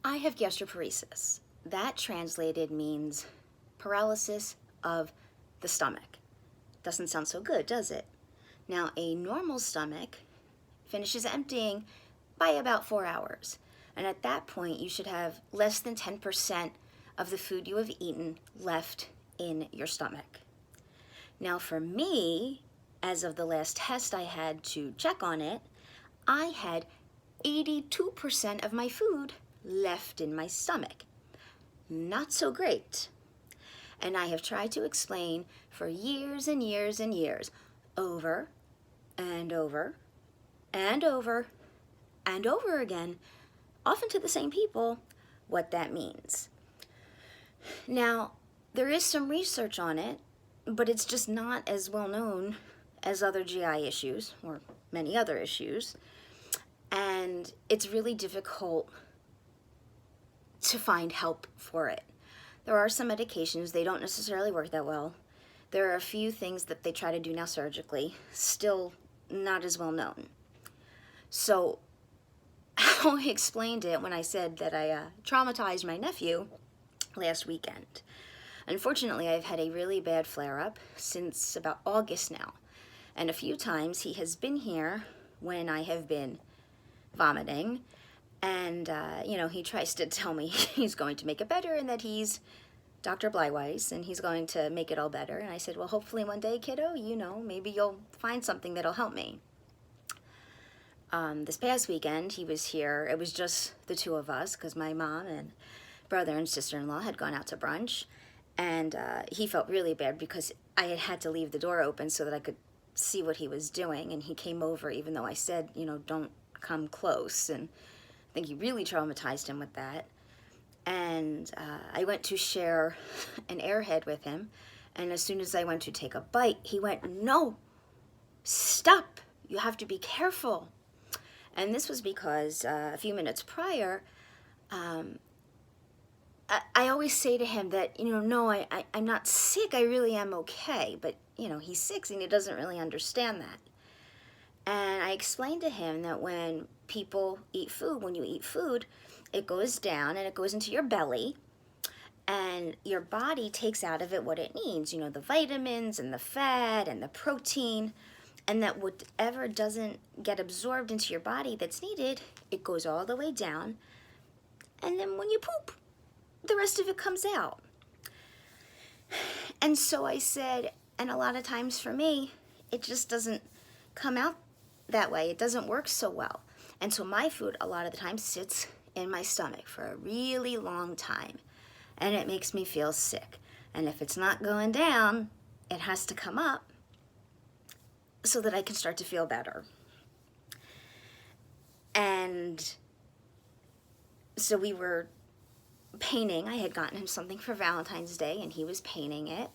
I have gastroparesis. That translated means paralysis of the stomach. Doesn't sound so good, does it? Now, a normal stomach finishes emptying by about 4 hours. And at that point, you should have less than 10% of the food you have eaten left in your stomach. Now, for me, as of the last test I had to check on it, I had 82% of my food left in my stomach. Not so great. And I have tried to explain for years and years and years, over and over and over and over again, often to the same people, what that means. Now, there is some research on it, but it's just not as well known as other GI issues or many other issues. And it's really difficult to find help for it. There are some medications, they don't necessarily work that well. There are a few things that they try to do now surgically, still not as well known. So how I explained it when I said that I traumatized my nephew last weekend. Unfortunately, I've had a really bad flare-up since about August now. And a few times he has been here when I have been vomiting. And, he tries to tell me he's going to make it better and that he's Dr. Bleiweiss and he's going to make it all better. And I said, well, hopefully one day, kiddo, maybe you'll find something that'll help me. This past weekend, he was here. It was just the two of us because my mom and brother and sister-in-law had gone out to brunch. And he felt really bad because I had to leave the door open so that I could see what he was doing. And he came over even though I said, don't come close. And I think he really traumatized him with that. And I went to share an airhead with him. And as soon as I went to take a bite, he went, no, stop. You have to be careful. And this was because a few minutes prior, I always say to him that, no, I'm not sick. I really am okay. But, he's 6 and he doesn't really understand that. And I explained to him that when people eat food, when you eat food, it goes down and it goes into your belly and your body takes out of it what it needs, the vitamins and the fat and the protein, and that whatever doesn't get absorbed into your body that's needed, it goes all the way down. And then when you poop, the rest of it comes out. And so I said, and a lot of times for me, it just doesn't come out that way. It doesn't work so well. And so my food a lot of the time sits in my stomach for a really long time. And it makes me feel sick. And if it's not going down, it has to come up so that I can start to feel better. And so we were painting. I had gotten him something for Valentine's Day and he was painting it.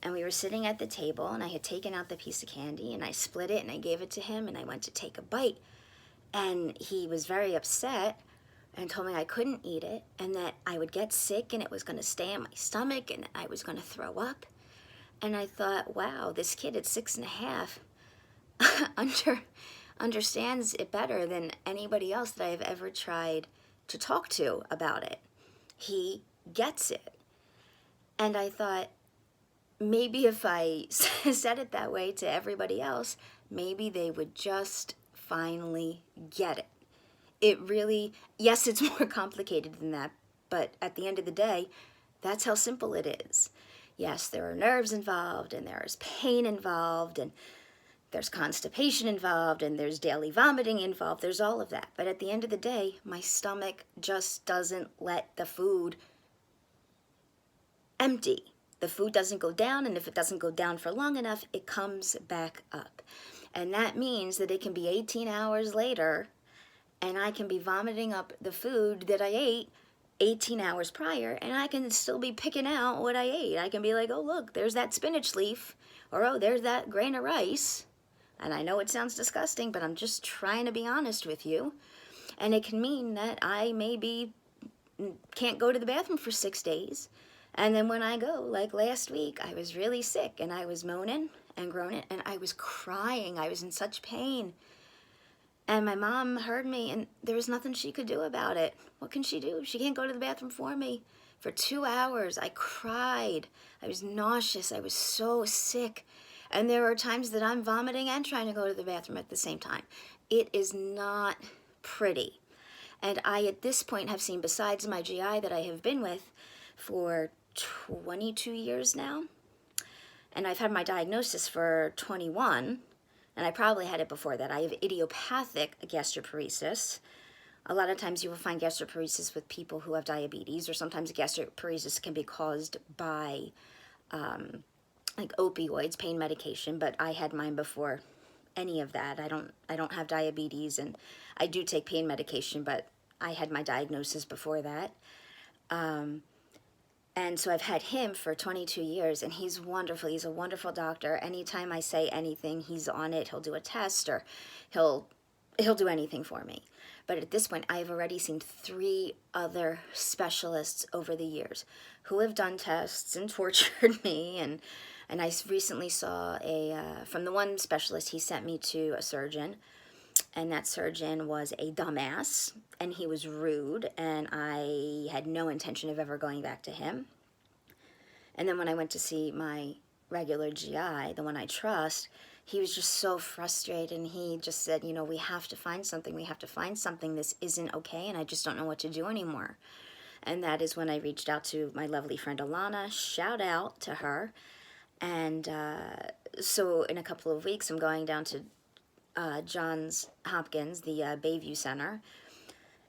And we were sitting at the table and I had taken out the piece of candy and I split it and I gave it to him and I went to take a bite. And he was very upset and told me I couldn't eat it and that I would get sick and it was going to stay in my stomach and I was going to throw up. And I thought, wow, this kid at 6.5 understands it better than anybody else that I have ever tried to talk to about it. He gets it. And I thought, maybe if I said it that way to everybody else, maybe they would just finally get it. It really, yes, it's more complicated than that, but at the end of the day, that's how simple it is. Yes, there are nerves involved, and there is pain involved, and there's constipation involved, and there's daily vomiting involved. There's all of that. But at the end of the day, my stomach just doesn't let the food empty. The food doesn't go down, and if it doesn't go down for long enough, it comes back up. And that means that it can be 18 hours later, and I can be vomiting up the food that I ate 18 hours prior, and I can still be picking out what I ate. I can be like, oh, look, there's that spinach leaf, or oh, there's that grain of rice. And I know it sounds disgusting, but I'm just trying to be honest with you. And it can mean that I maybe can't go to the bathroom for 6 days. And then when I go, like last week, I was really sick and I was moaning and groaning and I was crying. I was in such pain. And my mom heard me, and there was nothing she could do about it. What can she do? She can't go to the bathroom for me. For 2 hours, I cried. I was nauseous. I was so sick. And there are times that I'm vomiting and trying to go to the bathroom at the same time. It is not pretty. And I, at this point, have seen, besides my GI that I have been with for 22 years now, and I've had my diagnosis for 21, and I probably had it before that. I have idiopathic gastroparesis. A lot of times you will find gastroparesis with people who have diabetes, or sometimes gastroparesis can be caused by like opioids, pain medication, but I had mine before any of that. I don't have diabetes, and I do take pain medication, but I had my diagnosis before that. And so I've had him for 22 years, and he's wonderful. He's a wonderful doctor. Anytime I say anything, he's on it. He'll do a test, or he'll do anything for me. But at this point, I've already seen 3 other specialists over the years who have done tests and tortured me. And I recently saw from the one specialist, he sent me to a surgeon, and that surgeon was a dumbass, and he was rude, and I had no intention of ever going back to him. And then when I went to see my regular GI, the one I trust, he was just so frustrated, and he just said, you know, we have to find something. We have to find something. This isn't okay, and I just don't know what to do anymore. And that is when I reached out to my lovely friend Alana. Shout out to her. And so in a couple of weeks, I'm going down to Johns Hopkins, the Bayview Center,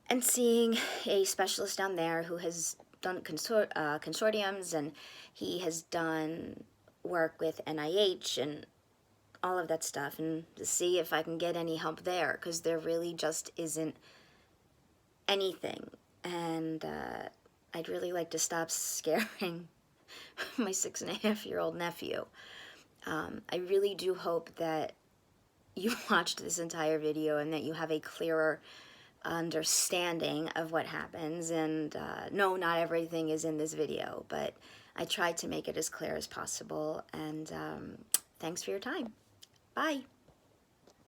and seeing a specialist down there who has done consortiums, and he has done work with NIH and all of that stuff, and to see if I can get any help there, because there really just isn't anything. And I'd really like to stop scaring my 6.5-year-old nephew. I really do hope that you watched this entire video and that you have a clearer understanding of what happens. And no, not everything is in this video, but I tried to make it as clear as possible. And thanks for your time. Bye.